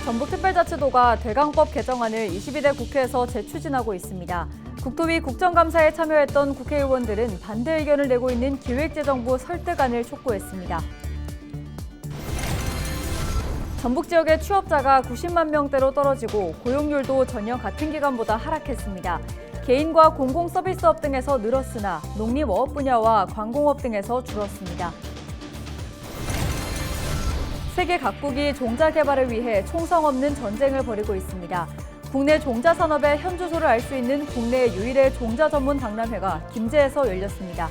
전북특별자치도가 대강법 개정안을 22대 국회에서 재추진하고 있습니다. 국토위 국정감사에 참여했던 국회의원들은 반대 의견을 내고 있는 기획재정부 설득안을 촉구했습니다. 전북 지역의 취업자가 90만 명대로 떨어지고 고용률도 전년 같은 기간보다 하락했습니다. 개인과 공공서비스업 등에서 늘었으나 농림어업 분야와 관공업 등에서 줄었습니다. 세계 각국이 종자 개발을 위해 총성 없는 전쟁을 벌이고 있습니다. 국내 종자 산업의 현주소를 알 수 있는 국내 유일의 종자 전문 박람회가 김제에서 열렸습니다.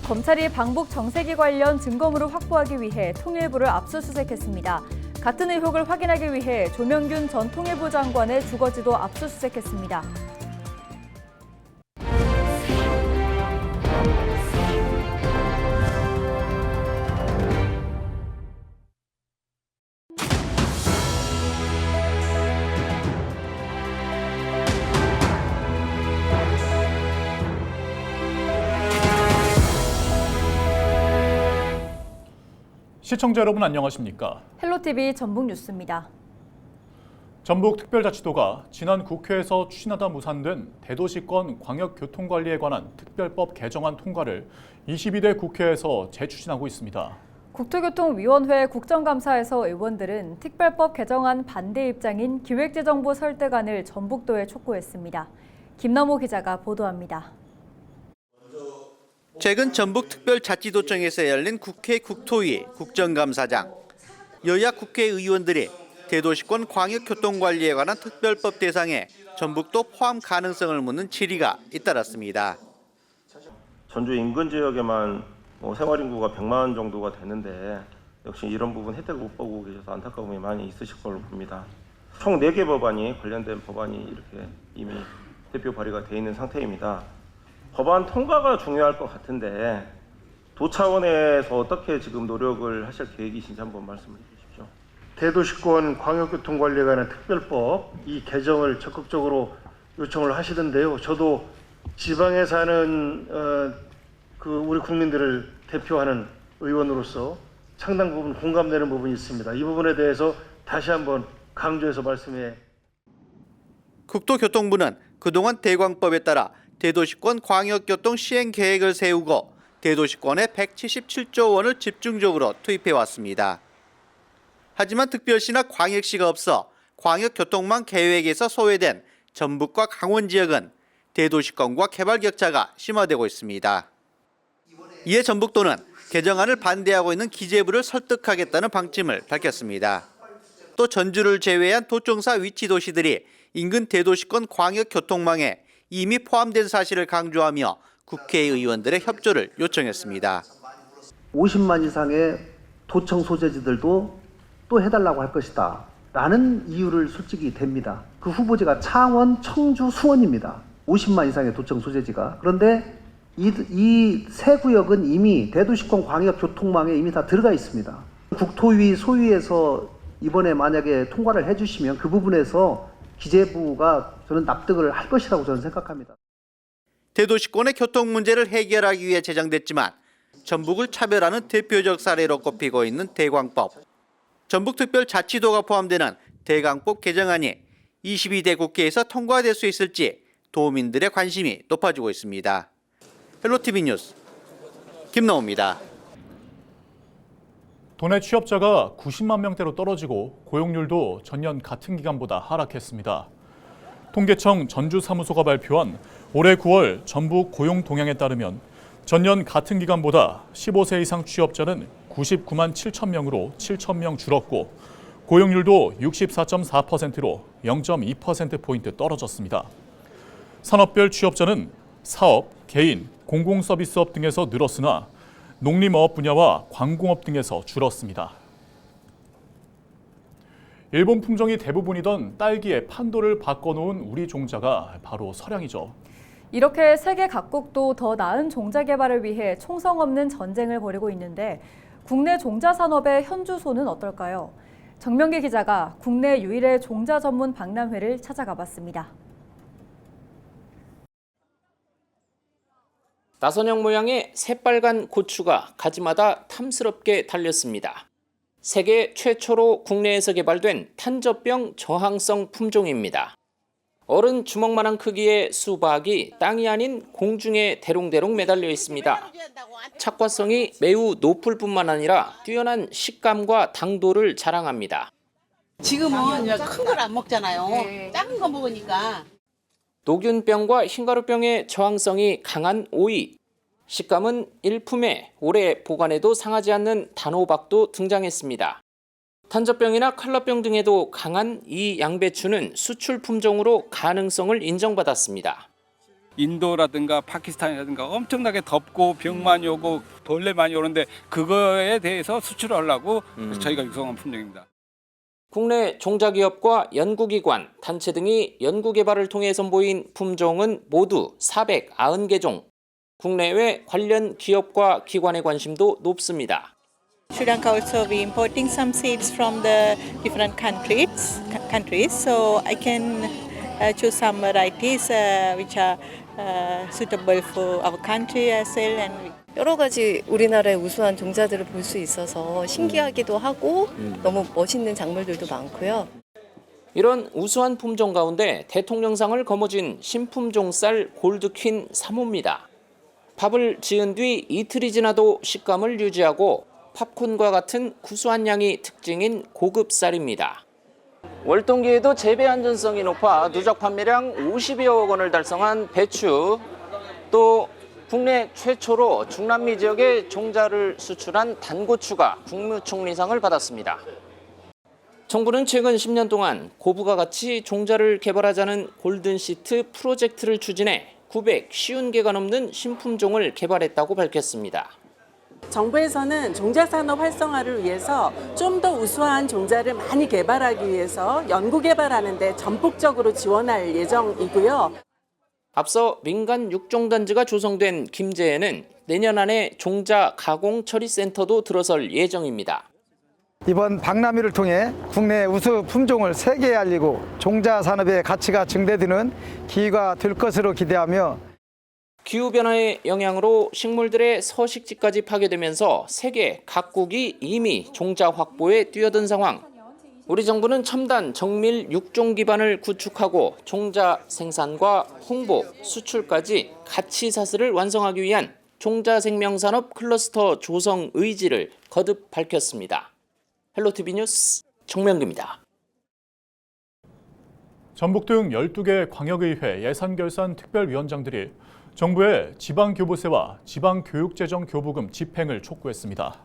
검찰이 방북 정세기 관련 증거물을 확보하기 위해 통일부를 압수수색했습니다. 같은 의혹을 확인하기 위해 조명균 전 통일부 장관의 주거지도 압수수색했습니다. 시청자 여러분 안녕하십니까? 헬로티비 전북뉴스입니다. 전북특별자치도가 지난 국회에서 추진하다 무산된 대도시권 광역교통관리에 관한 특별법 개정안 통과를 22대 국회에서 재추진하고 있습니다. 국토교통위원회 국정감사에서 의원들은 특별법 개정안 반대 입장인 기획재정부 설득안을 전북도에 촉구했습니다. 김남호 기자가 보도합니다. 최근 전북특별자치도청에서 열린 국회 국토위 국정감사장. 여야 국회의원들이 대도시권 광역교통관리에 관한 특별법 대상에 전북도 포함 가능성을 묻는 질의가 잇따랐습니다. 전주 인근 지역에만 생활인구가 100만 정도가 되는데 역시 이런 부분 혜택을 못 보고 계셔서 안타까움이 많이 있으실 걸로 봅니다. 총 4개 법안이 관련된 법안이 이렇게 이미 대표 발의가 돼 있는 상태입니다. 법안 통과가 중요할 것 같은데 도 차원에서 어떻게 지금 노력을 하실 계획이신지 한번 말씀해 주십시오. 대도시권 광역교통관리에 관한 특별법 이 개정을 적극적으로 요청을 하시던데요. 저도 지방에 사는 우리 국민들을 대표하는 의원으로서 상당 부분 공감되는 부분이 있습니다. 이 부분에 대해서 다시 한번 강조해서 말씀해. 국토교통부는 그동안 대광법에 따라 대도시권 광역교통 시행 계획을 세우고 대도시권에 177조 원을 집중적으로 투입해 왔습니다. 하지만 특별시나 광역시가 없어 광역교통망 계획에서 소외된 전북과 강원 지역은 대도시권과 개발 격차가 심화되고 있습니다. 이에 전북도는 개정안을 반대하고 있는 기재부를 설득하겠다는 방침을 밝혔습니다. 또 전주를 제외한 도청사 위치 도시들이 인근 대도시권 광역교통망에 이미 포함된 사실을 강조하며 국회의원들의 협조를 요청했습니다. 50만 이상의 도청 소재지들도 또 해달라고 할 것이다 라는 이유를 솔직히 댑니다. 그 후보지가 창원, 청주, 수원입니다. 50만 이상의 도청 소재지가. 그런데 이 세 구역은 이미 대도시권 광역교통망에 이미 다 들어가 있습니다. 국토위 소위에서 이번에 만약에 통과를 해주시면 그 부분에서 기재부가 저는 납득을 할 것이라고 저는 생각합니다. 대도시권의 교통 문제를 해결하기 위해 제정됐지만 전북을 차별하는 대표적 사례로 꼽히고 있는 대광법. 전북특별자치도가 포함되는 대광법 개정안이 22대 국회에서 통과될 수 있을지 도민들의 관심이 높아지고 있습니다. 헬로티비 뉴스 김나호입니다. 도내 취업자가 90만 명대로 떨어지고 고용률도 전년 같은 기간보다 하락했습니다. 통계청 전주사무소가 발표한 올해 9월 전북 고용 동향에 따르면 전년 같은 기간보다 15세 이상 취업자는 99만 7천 명으로 7천 명 줄었고 고용률도 64.4%로 0.2%포인트 떨어졌습니다. 산업별 취업자는 사업, 개인, 공공서비스업 등에서 늘었으나 농림어업 분야와 관공업 등에서 줄었습니다. 일본 품종이 대부분이던 딸기의 판도를 바꿔놓은 우리 종자가 바로 서량이죠. 이렇게 세계 각국도 더 나은 종자 개발을 위해 총성 없는 전쟁을 벌이고 있는데 국내 종자 산업의 현주소는 어떨까요? 정명기 기자가 국내 유일의 종자 전문 박람회를 찾아가 봤습니다. 나선형 모양의 새빨간 고추가 가지마다 탐스럽게 달렸습니다. 세계 최초로 국내에서 개발된 탄저병 저항성 품종입니다. 어른 주먹만한 크기의 수박이 땅이 아닌 공중에 대롱대롱 매달려 있습니다. 착과성이 매우 높을 뿐만 아니라 뛰어난 식감과 당도를 자랑합니다. 지금은 큰 걸 안 먹잖아요. 작은 거 먹으니까. 녹균병과 흰가루병의 저항성이 강한 오이. 식감은 일품에 오래 보관해도 상하지 않는 단호박도 등장했습니다. 탄저병이나 칼라병 등에도 강한 이 양배추는 수출 품종으로 가능성을 인정받았습니다. 인도라든가 파키스탄이라든가 엄청나게 덥고 병 많이 오고 벌레 많이 오는데 그거에 대해서 수출하려고 저희가 육성한 품종입니다. 국내 종자기업과 연구기관, 단체 등이 연구개발을 통해 선보인 품종은 모두 490개. 국내외 관련 기업과 기관의 관심도 높습니다. Sri Lanka also be importing some seeds from the different countries. So I can choose some varieties which are suitable for our country as well. And 여러 가지 우리나라의 우수한 종자들을 볼 수 있어서 신기하기도 하고 너무 멋있는 작물들도 많고요. 이런 우수한 품종 가운데 대통령상을 거머쥔 신품종 쌀 골드퀸 3호입니다. 밥을 지은 뒤 이틀이 지나도 식감을 유지하고 팝콘과 같은 구수한 향이 특징인 고급 쌀입니다. 월동기에도 재배 안전성이 높아 누적 판매량 50여억 원을 달성한 배추, 또 국내 최초로 중남미 지역에 종자를 수출한 단고추가 국무총리상을 받았습니다. 정부는 최근 10년 동안 고부가 가치 종자를 개발하자는 골든시트 프로젝트를 추진해 950개가 넘는 신품종을 개발했다고 밝혔습니다. 정부에서는 종자산업 활성화를 위해서 좀 더 우수한 종자를 많이 개발하기 위해서 연구개발하는 데 전폭적으로 지원할 예정이고요. 앞서 민간 육종단지가 조성된 김제에는 내년 안에 종자 가공 처리센터도 들어설 예정입니다. 이번 박람회를 통해 국내 우수 품종을 세계에 알리고 종자 산업의 가치가 증대되는 기회가 될 것으로 기대하며 기후변화의 영향으로 식물들의 서식지까지 파괴되면서 세계 각국이 이미 종자 확보에 뛰어든 상황. 우리 정부는 첨단 정밀 육종 기반을 구축하고 종자 생산과 홍보, 수출까지 가치 사슬을 완성하기 위한 종자 생명산업 클러스터 조성 의지를 거듭 밝혔습니다. 헬로티비 뉴스 정명규입니다. 전북 등 12개 광역의회 예산결산 특별위원장들이 정부의 지방교부세와 지방교육재정교부금 집행을 촉구했습니다.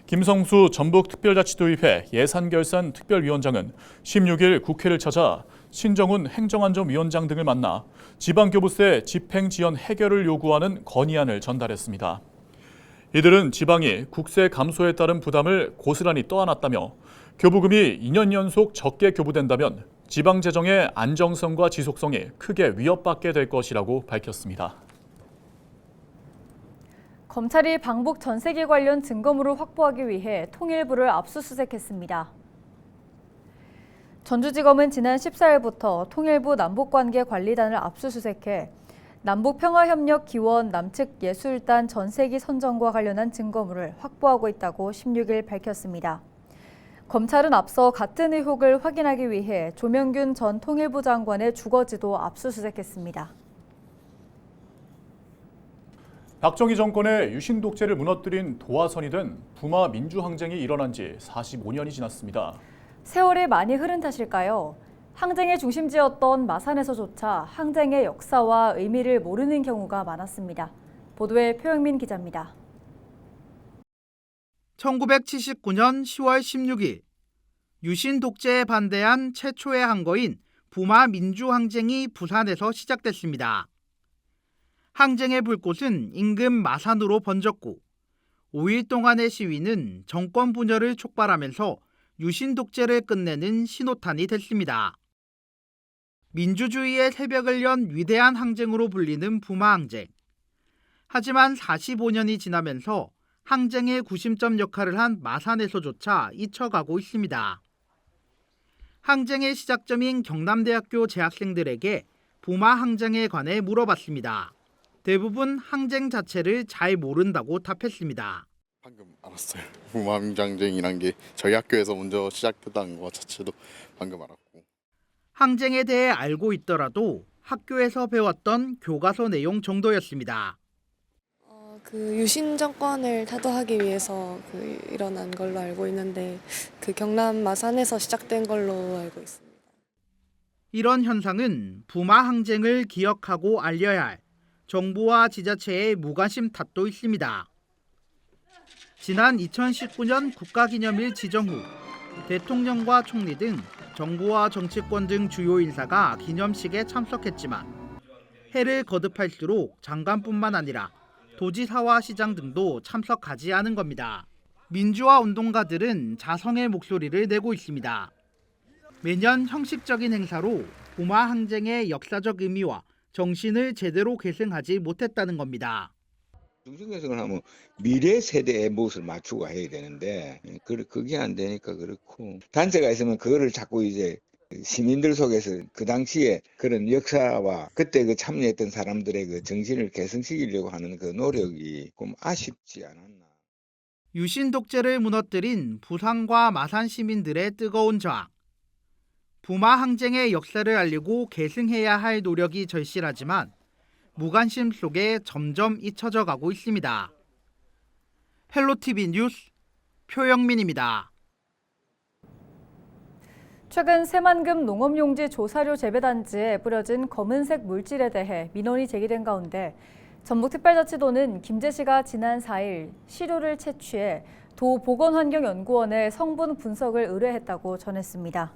김성수 전북특별자치도의회 예산결산 특별위원장은 16일 국회를 찾아 신정훈 행정안전위원장 등을 만나 지방교부세 집행 지연 해결을 요구하는 건의안을 전달했습니다. 이들은 지방이 국세 감소에 따른 부담을 고스란히 떠안았다며 교부금이 2년 연속 적게 교부된다면 지방 재정의 안정성과 지속성이 크게 위협받게 될 것이라고 밝혔습니다. 검찰이 방북 전세기 관련 증거물을 확보하기 위해 통일부를 압수수색했습니다. 전주지검은 지난 14일부터 통일부 남북관계관리단을 압수수색해 남북평화협력기원 남측예술단 전세기 선정과 관련한 증거물을 확보하고 있다고 16일 밝혔습니다. 검찰은 앞서 같은 의혹을 확인하기 위해 조명균 전 통일부 장관의 주거지도 압수수색했습니다. 박정희 정권의 유신 독재를 무너뜨린 도화선이 된 부마 민주항쟁이 일어난 지 45년이 지났습니다. 세월이 많이 흐른 탓일까요? 항쟁의 중심지였던 마산에서조차 항쟁의 역사와 의미를 모르는 경우가 많았습니다. 보도에 표영민 기자입니다. 1979년 10월 16일 유신 독재에 반대한 최초의 항거인 부마 민주항쟁이 부산에서 시작됐습니다. 항쟁의 불꽃은 인근 마산으로 번졌고 5일 동안의 시위는 정권 분열을 촉발하면서 유신 독재를 끝내는 신호탄이 됐습니다. 민주주의의 새벽을 연 위대한 항쟁으로 불리는 부마 항쟁. 하지만 45년이 지나면서 항쟁의 구심점 역할을 한 마산에서조차 잊혀가고 있습니다. 항쟁의 시작점인 경남대학교 재학생들에게 부마 항쟁에 관해 물어봤습니다. 대부분 항쟁 자체를 잘 모른다고 답했습니다. 방금 알았어요. 부마항쟁이란 게 저희 학교에서 먼저 시작됐다는 것 자체도 방금 알았고. 항쟁에 대해 알고 있더라도 학교에서 배웠던 교과서 내용 정도였습니다. 그 유신 정권을 타도하기 위해서 일어난 걸로 알고 있는데 그 경남 마산에서 시작된 걸로 알고 있습니다. 이런 현상은 부마 항쟁을 기억하고 알려야 할 정부와 지자체의 무관심 탓도 있습니다. 지난 2019년 국가기념일 지정 후 대통령과 총리 등 정부와 정치권 등 주요 인사가 기념식에 참석했지만 해를 거듭할수록 장관뿐만 아니라 도지사와 시장 등도 참석하지 않은 겁니다. 민주화 운동가들은 자성의 목소리를 내고 있습니다. 매년 형식적인 행사로 부마 항쟁의 역사적 의미와 정신을 제대로 계승하지 못했다는 겁니다. 중심계승을 하면 미래 세대의 몫을 맞추고 해야 되는데 그게 안 되니까 그렇고, 단체가 있으면 그거를 자꾸 이제 시민들 속에서 그 당시에 그런 역사와 그때 그 참여했던 사람들의 그 정신을 계승시키려고 하는 그 노력이 좀 아쉽지 않았나. 유신 독재를 무너뜨린 부산과 마산 시민들의 뜨거운 저항. 부마 항쟁의 역사를 알리고 계승해야 할 노력이 절실하지만 무관심 속에 점점 잊혀져 가고 있습니다. 헬로티비 뉴스 표영민입니다. 최근 새만금 농업용지 조사료 재배단지에 뿌려진 검은색 물질에 대해 민원이 제기된 가운데 전북특별자치도는 김제시가 지난 4일 시료를 채취해 도 보건환경연구원에 성분 분석을 의뢰했다고 전했습니다.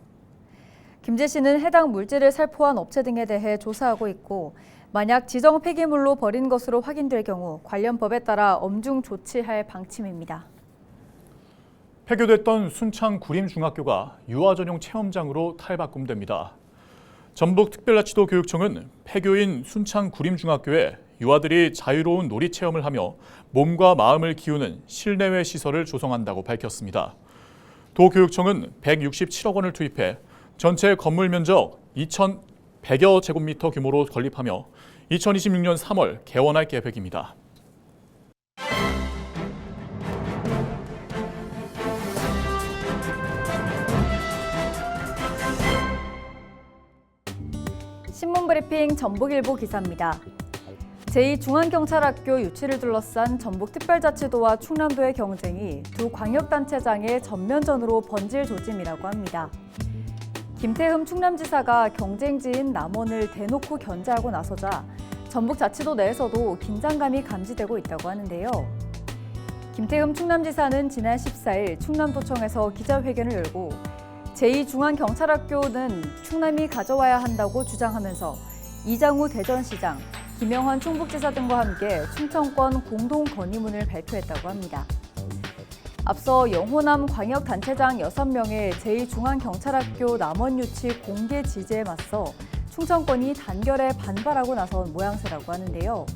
김제시는 해당 물질을 살포한 업체 등에 대해 조사하고 있고, 만약 지정 폐기물로 버린 것으로 확인될 경우 관련 법에 따라 엄중 조치할 방침입니다. 폐교됐던 순창 구림중학교가 유아 전용 체험장으로 탈바꿈됩니다. 전북특별자치도 교육청은 폐교인 순창 구림중학교에 유아들이 자유로운 놀이 체험을 하며 몸과 마음을 키우는 실내외 시설을 조성한다고 밝혔습니다. 도교육청은 167억 원을 투입해 전체 건물 면적 2,100여 제곱미터 규모로 건립하며 2026년 3월 개원할 계획입니다. 신문브리핑 전북일보 기사입니다. 제2중앙경찰학교 유치를 둘러싼 전북특별자치도와 충남도의 경쟁이 두 광역단체장의 전면전으로 번질 조짐이라고 합니다. 김태흠 충남지사가 경쟁지인 남원을 대놓고 견제하고 나서자 전북자치도 내에서도 긴장감이 감지되고 있다고 하는데요. 김태흠 충남지사는 지난 14일 충남도청에서 기자회견을 열고 제2중앙경찰학교는 충남이 가져와야 한다고 주장하면서 이장우 대전시장, 김영환 충북지사 등과 함께 충청권 공동 건의문을 발표했다고 합니다. 앞서 영호남 광역단체장 6명의 제2중앙경찰학교 남원 유치 공개 지지에 맞서 충청권이 단결에 반발하고 나선 모양새라고 하는데요.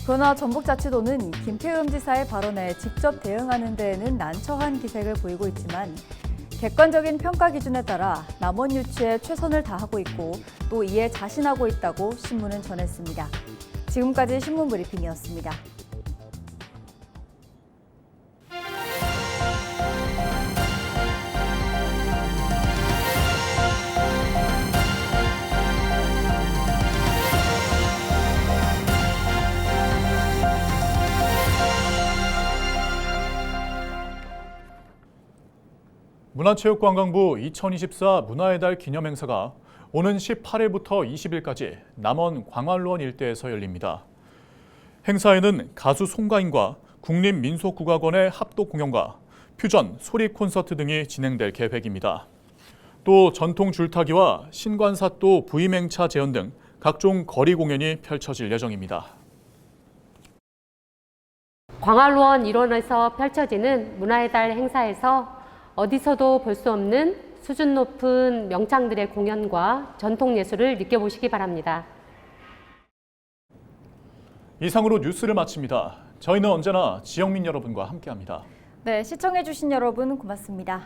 그러나 전북자치도는 김태흠 지사의 발언에 직접 대응하는 데에는 난처한 기색을 보이고 있지만 객관적인 평가 기준에 따라 남원 유치에 최선을 다하고 있고 또 이에 자신하고 있다고 신문은 전했습니다. 지금까지 신문브리핑이었습니다. 문화체육관광부 2024 문화의 달 기념행사가 오는 18일부터 20일까지 남원 광활루원 일대에서 열립니다. 행사에는 가수 송가인과 국립민속국악원의 합독 공연과 퓨전, 소리 콘서트 등이 진행될 계획입니다. 또 전통 줄타기와 신관사또 부임행차 재현 등 각종 거리 공연이 펼쳐질 예정입니다. 광활루원 일원에서 펼쳐지는 문화의 달 행사에서 어디서도 볼 수 없는 수준 높은 명창들의 공연과 전통 예술을 느껴보시기 바랍니다. 이상으로 뉴스를 마칩니다. 저희는 언제나 지영민 여러분과 함께합니다. 네, 시청해주신 여러분 고맙습니다.